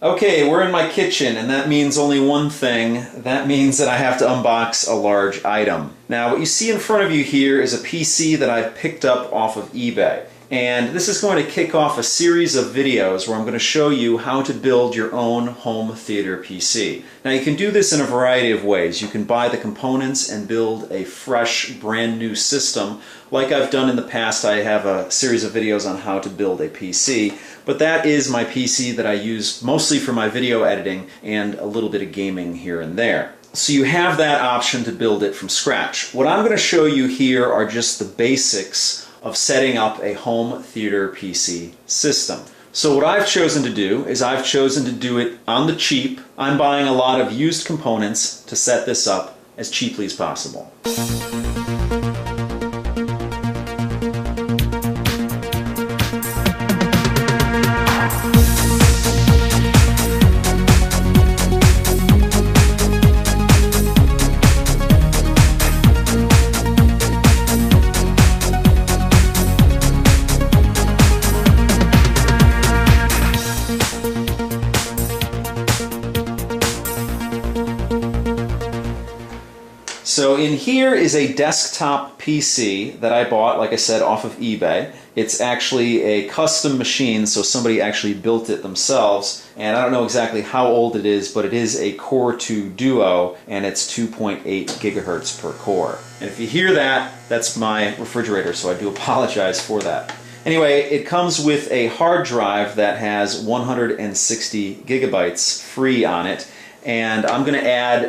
Okay, we're in my kitchen, and that means only one thing. That means that I have to unbox a large item. Now, what you see in front of you here is a PC that I've picked up off of eBay. And this is going to kick off a series of videos where I'm going to show you how to build your own home theater PC. Now, you can do this in a variety of ways. You can buy the components and build a fresh, brand new system. Like I've done in the past, I have a series of videos on how to build a PC. But that is my PC that I use mostly for my video editing and a little bit of gaming here and there. So you have that option to build it from scratch. What I'm going to show you here are just the basics of setting up a home theater PC system. So what I've chosen to do is I've chosen to do it on the cheap. I'm buying a lot of used components to set this up as cheaply as possible. So in here is a desktop PC that I bought, like I said, off of eBay. It's actually a custom machine, so somebody actually built it themselves. And I don't know exactly how old it is, but it is a Core 2 Duo, and it's 2.8 gigahertz per core. And if you hear that, that's my refrigerator, so I do apologize for that. Anyway, it comes with a hard drive that has 160 gigabytes free on it. And I'm going to add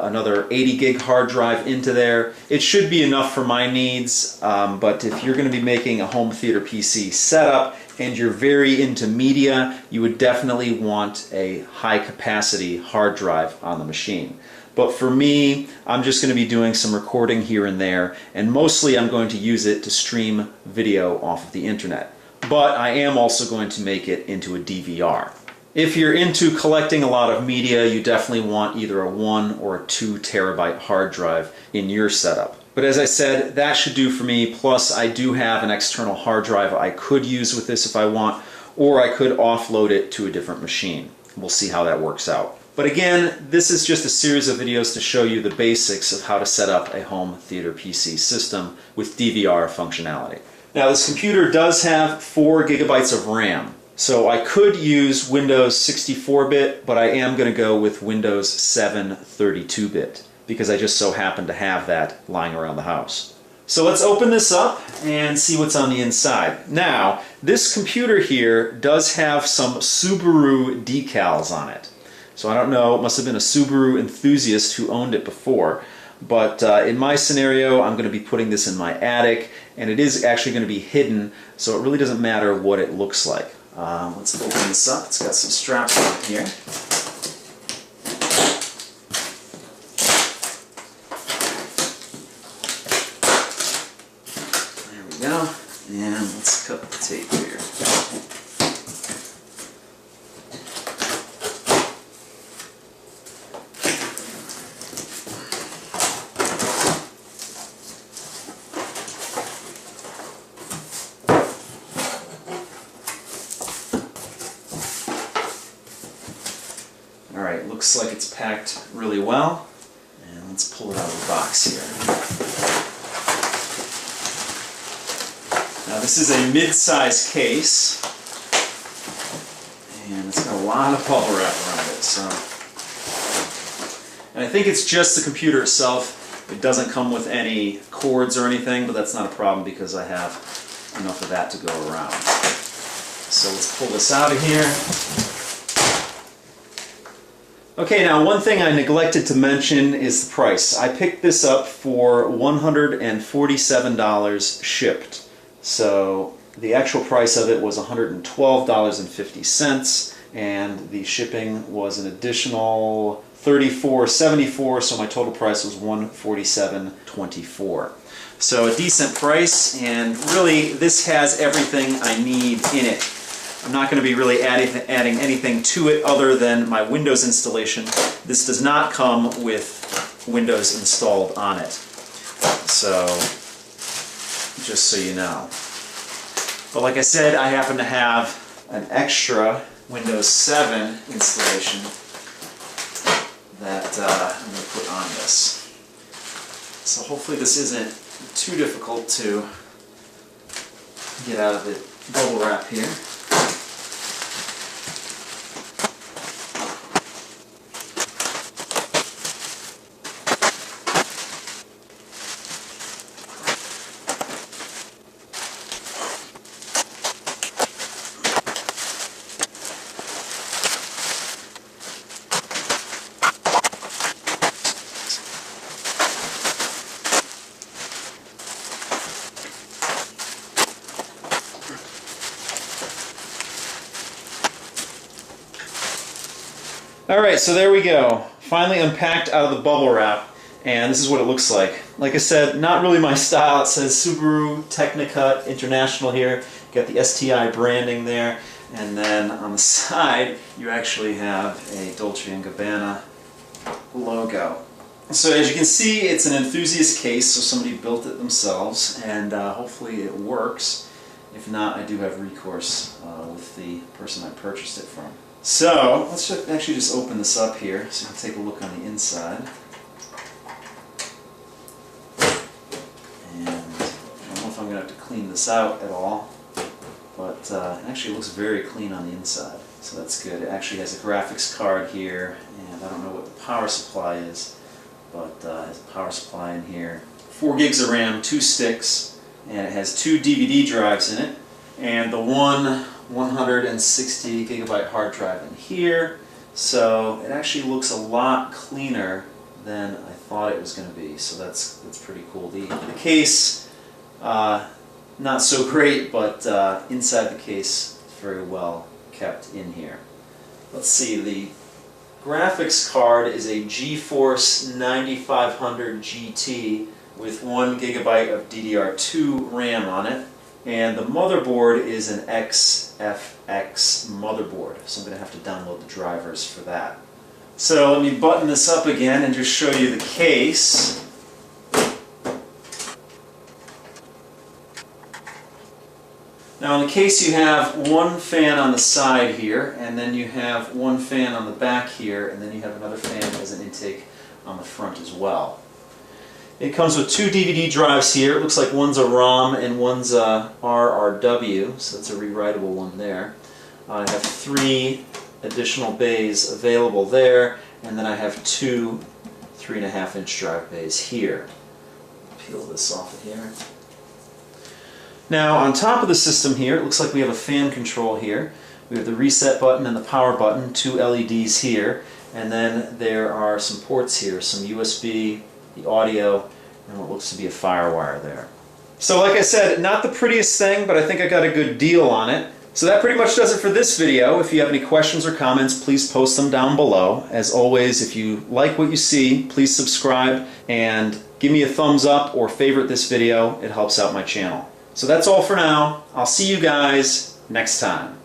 another 80 gig hard drive into there. It should be enough for my needs, but if you're going to be making a home theater PC setup and you're very into media, you would definitely want a high capacity hard drive on the machine. But for me, I'm just going to be doing some recording here and there, and mostly I'm going to use it to stream video off of the internet. But I am also going to make it into a DVR. If you're into collecting a lot of media, you definitely want either a 1 or a 2 terabyte hard drive in your setup. But as I said, that should do for me, plus I do have an external hard drive I could use with this if I want, or I could offload it to a different machine. We'll see how that works out. But again, this is just a series of videos to show you the basics of how to set up a home theater PC system with DVR functionality. Now, this computer does have 4 gigabytes of RAM. So I could use Windows 64-bit, but I am going to go with Windows 7 32-bit because I just so happen to have that lying around the house. So let's open this up and see what's on the inside. Now, this computer here does have some Subaru decals on it. So I don't know, it must have been a Subaru enthusiast who owned it before. But in my scenario, I'm going to be putting this in my attic, and it is actually going to be hidden, so it really doesn't matter what it looks like. Let's open this up. It's got some straps on here. There we go. And let's cut the tape here. Alright, looks like it's packed really well. And let's pull it out of the box here. Now this is a mid-size case. And it's got a lot of bubble wrap around it. So, and I think it's just the computer itself. It doesn't come with any cords or anything, but that's not a problem because I have enough of that to go around. So let's pull this out of here. Okay, now one thing I neglected to mention is the price. I picked this up for $147 shipped. So the actual price of it was $112.50, and the shipping was an additional $34.74, so my total price was $147.24. So a decent price, and really this has everything I need in it. I'm not going to be really adding anything to it other than my Windows installation. This does not come with Windows installed on it. So, just so you know. But like I said, I happen to have an extra Windows 7 installation that I'm going to put on this. So hopefully this isn't too difficult to get out of the bubble wrap here. Alright, so there we go. Finally unpacked out of the bubble wrap, and this is what it looks like. Like I said, not really my style. It says Subaru Technicut International here. You got the STI branding there, and then on the side you actually have a Dolce & Gabbana logo. So as you can see, it's an enthusiast case, so somebody built it themselves, and hopefully it works. If not, I do have recourse with the person I purchased it from. So, let's actually just open this up here so you can take a look on the inside. And I don't know if I'm going to have to clean this out at all, but it actually looks very clean on the inside, so that's good. It actually has a graphics card here, and I don't know what the power supply is, but it has a power supply in here. 4 gigs of RAM, 2 sticks, and it has 2 DVD drives in it, and the one 160 gigabyte hard drive in here, so it actually looks a lot cleaner than I thought it was going to be, so that's pretty cool. The case, not so great, but inside the case, very well kept in here. Let's see, the graphics card is a GeForce 9500 GT with 1 gigabyte of DDR2 RAM on it. And the motherboard is an XFX motherboard, so I'm going to have to download the drivers for that. So let me button this up again and just show you the case. Now in the case you have one fan on the side here, and then you have one fan on the back here, and then you have another fan as an intake on the front as well. It comes with 2 DVD drives here. It looks like one's a ROM and one's a RRW, so that's a rewritable one there. I have 3 additional bays available there, and then I have 2 3.5-inch drive bays here. Peel this off of here. Now on top of the system here, it looks like we have a fan control here. We have the reset button and the power button, 2 LEDs here, and then there are some ports here, some USB, the audio, and what looks to be a FireWire there. So like I said, not the prettiest thing, but I think I got a good deal on it. So that pretty much does it for this video. If you have any questions or comments, please post them down below. As always, if you like what you see, please subscribe and give me a thumbs up or favorite this video. It helps out my channel. So that's all for now. I'll see you guys next time.